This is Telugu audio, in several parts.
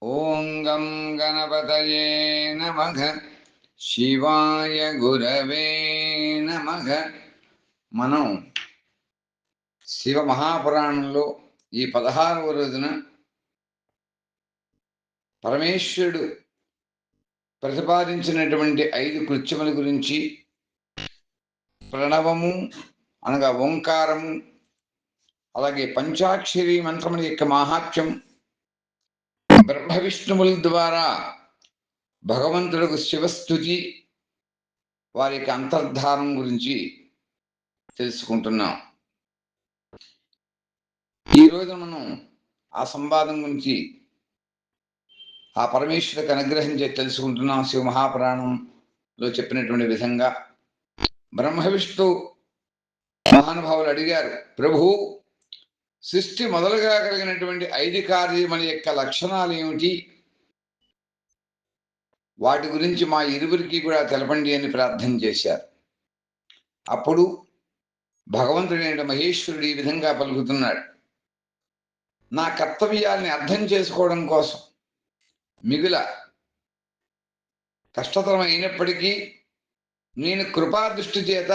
ఓం గం గణపతయే నమః. శివాయ గురవే నమః. మనం శివ మహాపురాణంలో ఈ 16వ రోజున పరమేశ్వరుడు ప్రతిపాదించినటువంటి 5 కృత్యముల గురించి, ప్రణవము అనగా ఓంకారము, అలాగే పంచాక్షరి మంత్రముల యొక్క మహాత్మ్యం, బ్రహ్మ విష్ణువుల ద్వారా భగవంతుడికి శివస్థుతి, వారి యొక్క అంతర్ధానం గురించి తెలుసుకుంటున్నాం. ఈరోజు మనం ఆ సంవాదం గురించి, ఆ పరమేశ్వరుడికి అనుగ్రహించే తెలుసుకుంటున్నాం. శివ మహాపురాణంలో చెప్పినటువంటి విధంగా బ్రహ్మ విష్ణు మహానుభావులు అడిగారు, ప్రభు, సృష్టి మొదలుగా కలిగినటువంటి 5 కార్యముల యొక్క లక్షణాలు ఏమిటి, వాటి గురించి మా ఇరువురికి కూడా తెలపండి అని ప్రార్థన చేశారు. అప్పుడు భగవంతుడైన మహేశ్వరుడు ఈ విధంగా పలుకుతున్నాడు, నా కర్తవ్యాల్ని అర్థం చేసుకోవడం కోసం మిగుల కష్టతరమైనప్పటికీ నేను కృపాదృష్టి చేత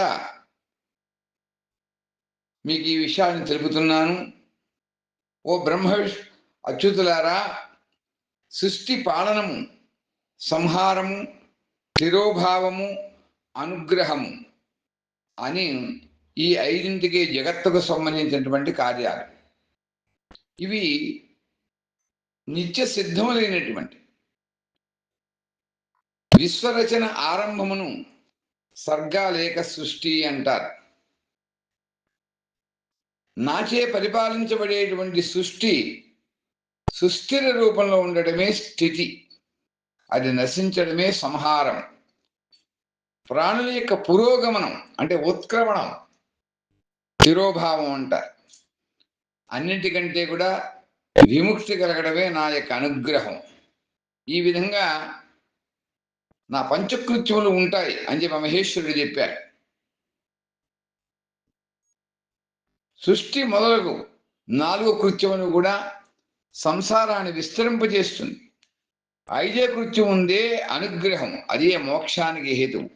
మీకు ఈ విషయాన్ని తెలుపుతున్నాను. ఓ బ్రహ్మ అచ్యుతులారా, సృష్టి పాలనము, సంహారము, తిరోభావము, అనుగ్రహము అని ఈ 5ంటికి జగత్తుకు సంబంధించినటువంటి కార్యాలు. ఇవి నిత్య సిద్ధములైనటువంటి విశ్వరచన ఆరంభమును సర్గాలేక సృష్టి అంటారు. నాచే పరిపాలించబడేటువంటి సృష్టి సుస్థిర రూపంలో ఉండడమే స్థితి, అది నశించడమే సంహారం. ప్రాణుల యొక్క పురోగమనం అంటే ఉత్క్రమణం తిరోభావం అంటారు. అన్నింటికంటే కూడా విముక్తి కలగడమే నా యొక్క అనుగ్రహం. ఈ విధంగా నా పంచకృత్యములు ఉంటాయి అని చెప్పి మహేశ్వరుడు చెప్పారు. సృష్టి మొదలగు 4వ కృత్యమును కూడా సంసారాన్ని విస్తరింపజేస్తుంది. 5వ కృత్యం ఉందే అనుగ్రహం, అదే మోక్షానికి హేతువు.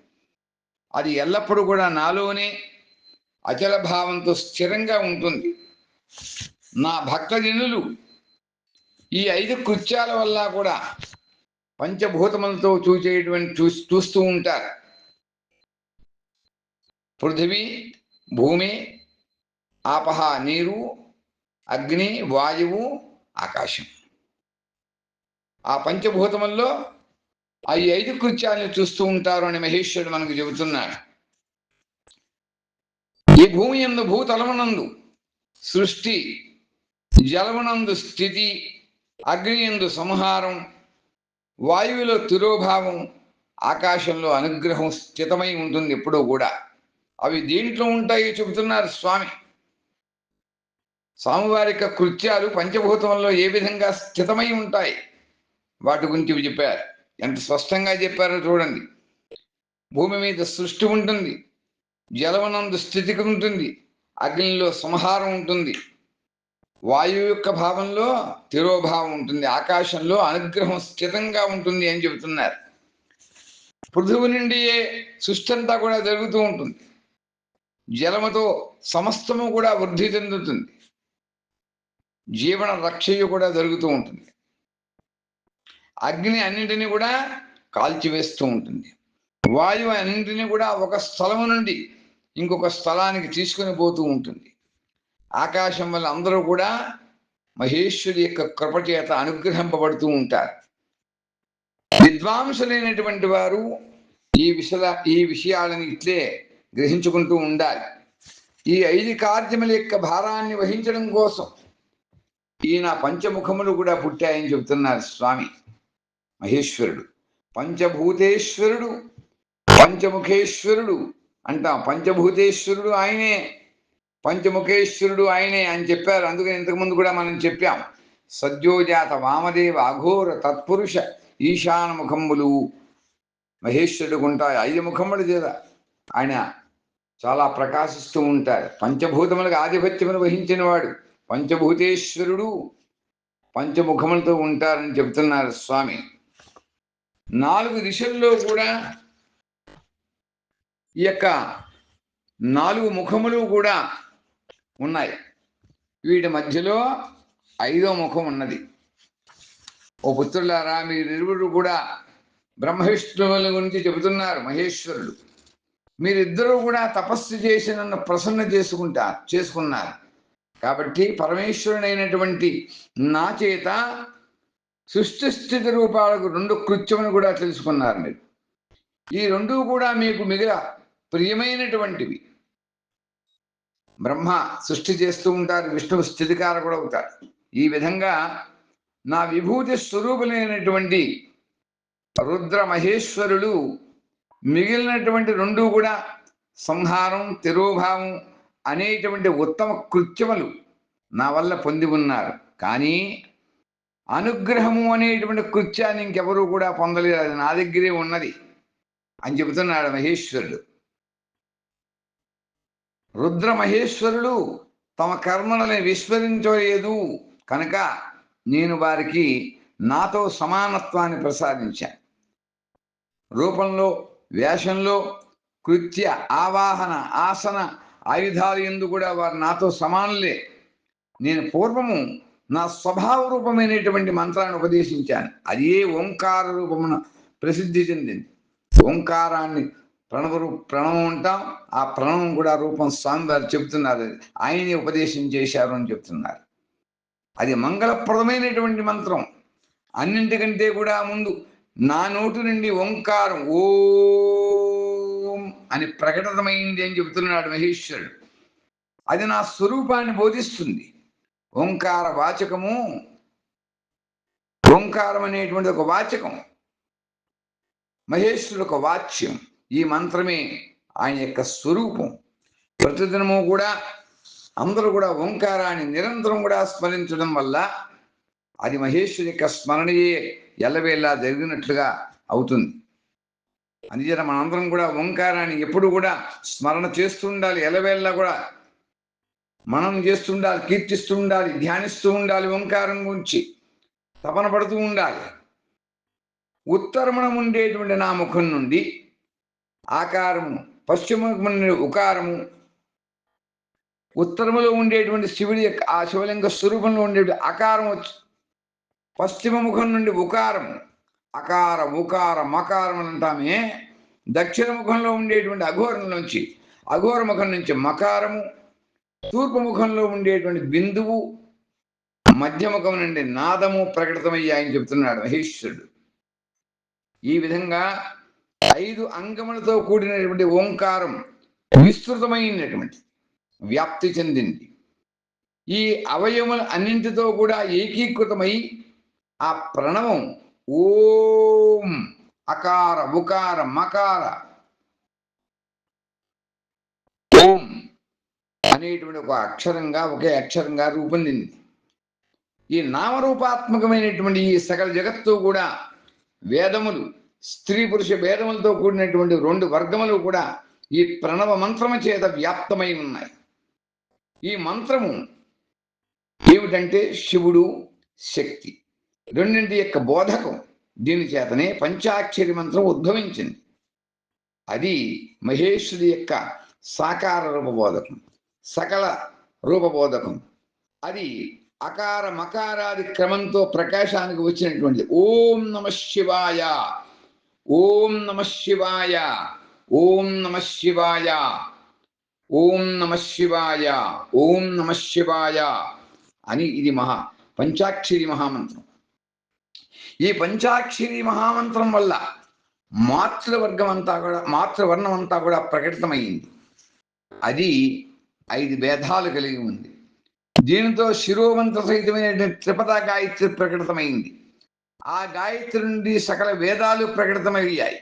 అది ఎల్లప్పుడూ కూడా నాలోనే అచల భావంతో స్థిరంగా ఉంటుంది. నా భక్తజనులు ఈ 5 కృత్యాల వల్ల కూడా పంచభూతములతో చూస్తూ ఉంటారు. పృథివీ, భూమి, ఆపహ నీరు, అగ్ని, వాయువు, ఆకాశం. ఆ పంచభూతముల్లో ఆ 5 కృత్యాలను చూస్తూ ఉంటారు అని మహేశ్వరుడు మనకు చెబుతున్నాడు. ఈ భూమి యందు భూతలమునందు సృష్టి, జలమునందు స్థితి, అగ్ని యందు సంహారం, వాయువులో తిరోభావం, ఆకాశంలో అనుగ్రహం స్థితమై ఉంటుంది ఎప్పుడూ కూడా. అవి దేంట్లో ఉంటాయో చెబుతున్నారు స్వామి. స్వామివారి కృత్యాలు పంచభూతంలో ఏ విధంగా స్థితమై ఉంటాయి వాటి గురించి చెప్పారు. ఎంత స్పష్టంగా చెప్పారో చూడండి. భూమి మీద సృష్టి ఉంటుంది, జలమునందు స్థితికి ఉంటుంది, అగ్నిలో సంహారం ఉంటుంది, వాయువు యొక్క భావంలో తిరోభావం ఉంటుంది, ఆకాశంలో అనుగ్రహం స్థితంగా ఉంటుంది అని చెబుతున్నారు. పృథువు నుండియే సృష్టి అంతా కూడా జరుగుతూ ఉంటుంది. జలముతో సమస్తము కూడా వృద్ధి చెందుతుంది. జీవన రక్షయు కూడా జరుగుతూ ఉంటుంది. అగ్ని అన్నింటినీ కూడా కాల్చివేస్తూ ఉంటుంది. వాయువు అన్నింటినీ కూడా ఒక స్థలము నుండి ఇంకొక స్థలానికి తీసుకుని పోతూ ఉంటుంది. ఆకాశం వల్ల అందరూ కూడా మహేశ్వరి యొక్క కృప చేత అనుగ్రహింపబడుతూ ఉంటారు. విద్వాంసులైనటువంటి వారు ఈ విషయాలను ఇట్లే గ్రహించుకుంటూ ఉండాలి. ఈ 5 కార్యముల యొక్క భారాన్ని వహించడం కోసం ఈయన పంచముఖములు కూడా పుట్టాయని చెబుతున్నారు స్వామి మహేశ్వరుడు. పంచభూతేశ్వరుడు, పంచముఖేశ్వరుడు అంటాం. పంచభూతేశ్వరుడు ఆయనే, పంచముఖేశ్వరుడు ఆయనే అని చెప్పారు. అందుకని ఇంతకుముందు కూడా మనం చెప్పాం. సద్యోజాత వామదేవ అఘోర తత్పురుష ఈశాన ముఖములు మహేశ్వరుడు ఉంటాయి. 5 ముఖముల చేత ఆయన చాలా ప్రకాశిస్తూ ఉంటారు. పంచభూతములకు ఆధిపత్యమును వహించిన వాడు పంచభూతేశ్వరుడు. పంచముఖములతో ఉంటారని చెబుతున్నారు స్వామి. 4 దిశల్లో కూడా ఈ యొక్క 4 ముఖములు కూడా ఉన్నాయి. వీటి మధ్యలో 5వ ముఖం ఉన్నది. ఓ పుత్రులారా, మీరిరువురు కూడా బ్రహ్మ విష్ణువుల గురించి చెబుతున్నారు మహేశ్వరుడు. మీరిద్దరూ కూడా తపస్సు చేసి నన్ను ప్రసన్న చేసుకున్నారు. కాబట్టి పరమేశ్వరుడైనటువంటి నా చేత సృష్టి స్థితి రూపాలకు 2 కృత్యములు కూడా తెలుసుకున్నారు మీరు. ఈ 2 కూడా మీకు మిగిలిన ప్రియమైనటువంటివి. బ్రహ్మ సృష్టి చేస్తూ ఉంటారు, విష్ణువు స్థితికారకుడు అవుతారు. ఈ విధంగా నా విభూతి స్వరూపులైనటువంటి రుద్ర మహేశ్వరులు మిగిలినటువంటి 2 కూడా సంహారం, తిరోభావం అనేటువంటి ఉత్తమ కృత్యములు నా వల్ల పొంది ఉన్నారు. కానీ అనుగ్రహము అనేటువంటి కృత్యాన్ని ఇంకెవరూ కూడా పొందలేదు. అది నా దగ్గరే ఉన్నది అని చెబుతున్నాడు మహేశ్వరుడు. రుద్ర మహేశ్వరులు తమ కర్మలను విస్మరించలేదు కనుక నేను వారికి నాతో సమానత్వాన్ని ప్రసాదించాను. రూపంలో, వేషంలో, కృత్య, ఆవాహన, ఆసన, ఆయుధాలు ఎందు కూడా వారు నాతో సమానులే. నేను పూర్వము నా స్వభావ రూపమైనటువంటి మంత్రాన్ని ఉపదేశించాను. అదే ఓంకార రూపమున ప్రసిద్ధి చెందింది. ఓంకారాన్ని ప్రణవం ఉంటాం. ఆ ప్రణవం కూడా రూపం స్వామివారు చెబుతున్నారు. ఆయనే ఉపదేశం చేశారు అని చెప్తున్నారు. అది మంగళప్రదమైనటువంటి మంత్రం. అన్నింటికంటే కూడా ముందు నా నోటు నుండి ఓంకారం ఓం అని ప్రకటితమైంది అని చెబుతున్నాడు మహేశ్వరుడు. అది నా స్వరూపాన్ని బోధిస్తుంది. ఓంకార వాచకము, ఓంకారం అనేటువంటి ఒక వాచకం, మహేశ్వరుడు ఒక వాచ్యం. ఈ మంత్రమే ఆయన యొక్క స్వరూపం. ప్రతిదినము కూడా అందరూ కూడా ఓంకారాన్ని నిరంతరం కూడా స్మరించడం వల్ల అది మహేశ్వరు యొక్క స్మరణయే ఎల్లవేళలా జరిగినట్లుగా అవుతుంది. అందుచేత మనందరం కూడా ఓంకారాన్ని ఎప్పుడు కూడా స్మరణ చేస్తూ ఉండాలి. ఎల్లవేళలా కూడా మనం చేస్తుండాలి, కీర్తిస్తూ ఉండాలి, ధ్యానిస్తూ ఉండాలి. ఓంకారం గురించి తపన పడుతూ ఉండాలి. ఉత్తరమున ఉండేటువంటి నా ముఖం నుండి ఆకారము, పశ్చిమముఖం నుండి ఉకారము, ఉత్తరములో ఉండేటువంటి శివుడి యొక్క ఆ శివలింగ స్వరూపంలో ఉండేటువంటి అకారం వచ్చి పశ్చిమ ముఖం నుండి ఉకారము, అకార, ఉకార, మకారం అంటామే. దక్షిణ ముఖంలో ఉండేటువంటి అఘోరం నుంచి, అఘోర ముఖం నుంచి మకారము, తూర్పు ముఖంలో ఉండేటువంటి బిందువు, మధ్యముఖం నుండి నాదము ప్రకటితమయ్యాయని చెబుతున్నాడు మహేశ్వరుడు. ఈ విధంగా 5 అంగములతో కూడినటువంటి ఓంకారం విస్తృతమైనటువంటి వ్యాప్తి చెందింది. ఈ అవయముల అన్నింటితో కూడా ఏకీకృతమై ఆ ప్రణవం ఓం అకార, ఉకార, మకార, ఓం అనేటువంటి ఒక అక్షరంగా, ఒకే అక్షరంగా రూపొందింది. ఈ నామరూపాత్మకమైనటువంటి ఈ సకల జగత్తు కూడా వేదములు, స్త్రీ పురుష భేదములతో కూడినటువంటి 2 వర్గములు కూడా ఈ ప్రణవ మంత్రము చేత వ్యాప్తమై ఉన్నాయి. ఈ మంత్రము ఏమిటంటే శివుడు, శక్తి రెండింటి యొక్క బోధకం. దీని చేతనే పంచాక్షరి మంత్రం ఉద్భవించింది. అది మహేశ్వరి యొక్క సాకార రూపబోధకం, సకల రూపబోధకం. అది అకార మకారాది క్రమంతో ప్రకాశానికి వచ్చినటువంటి ఓం నమ శివాయ, ఓం నమ శివాయ, ఓం నమ శివాయ, ఓం నమ శివాయ, ఓం నమ శివాయ అని ఇది పంచాక్షరి మహామంత్రం. ఈ పంచాక్షరి మహామంత్రం వల్ల మాతృవర్గం అంతా కూడా, మాతృవర్ణం అంతా కూడా ప్రకటితమైంది. అది 5 భేదాలు కలిగి ఉంది. దీనితో శిరోమంత్ర సహితమైనటువంటి త్రిపద గాయత్రి ప్రకటితమైంది. ఆ గాయత్రి నుండి సకల వేదాలు ప్రకటితమయ్యాయి.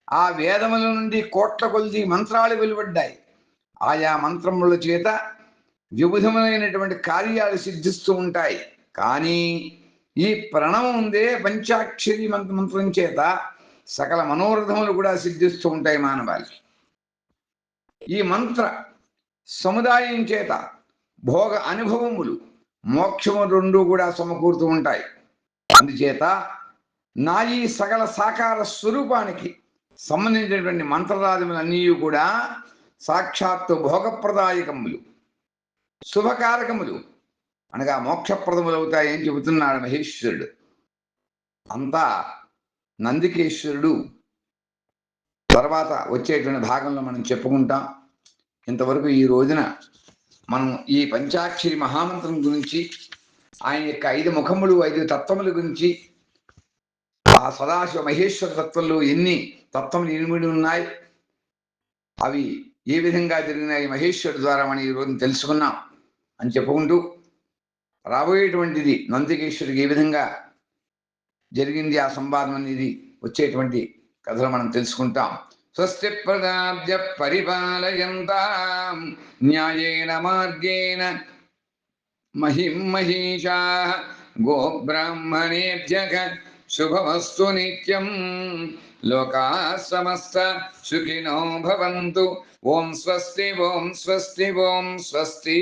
ఆ వేదముల నుండి కోట్ల కొద్ది మంత్రాలు వెలువడ్డాయి. ఆయా మంత్రముల చేత వివిధములైనటువంటి కార్యాలు సిద్ధిస్తూ ఉంటాయి. కానీ ఈ ప్రణవం ఉందే పంచాక్షరి మంత్రం చేత సకల మనోరథములు కూడా సిద్ధిస్తూ ఉంటాయి మానవాళికి. ఈ మంత్ర సముదాయం చేత భోగ అనుభవములు, మోక్షము రెండు కూడా సమకూరుతూ ఉంటాయి. అందుచేత నా ఈ సకల సాకార స్వరూపానికి సంబంధించినటువంటి మంత్రరాజములన్నీ కూడా సాక్షాత్తు భోగప్రదాయకములు, శుభకారకములు అనగా మోక్షప్రదములు అవుతాయని చెబుతున్నాడు మహేశ్వరుడు. అంతా నందికేశ్వరుడు తర్వాత వచ్చేటువంటి భాగంలో మనం చెప్పుకుంటాం. ఇంతవరకు ఈ రోజున మనం ఈ పంచాక్షరి మహామంత్రం గురించి, ఆయన యొక్క 5 ముఖములు 5 తత్వముల గురించి, ఆ సదాశివ మహేశ్వర తత్వంలో ఎన్ని తత్వములు ఇమిడి ఉన్నాయి, అవి ఏ విధంగా జరిగినాయి మహేశ్వరుడు ద్వారా మనం ఈ రోజున తెలుసుకున్నాం అని చెప్పుకుంటూ, రాబోయేటువంటిది నందికేశ్వరుడికి ఏ విధంగా జరిగింది ఆ సంవాదం అనేది వచ్చేటువంటి కథలు మనం తెలుసుకుంటాం. స్వస్తి ప్రజాభ్య పరిపాలయంతాం న్యాయేన మార్గేణ మహిం మహీషాః గోబ్రాహ్మణేభ్యః శుభమస్తు నిత్యం. లోకాః సమస్తా సుఖినో భవంతు. ఓం స్వస్తి ఓం స్వస్తి ఓం స్వస్తి.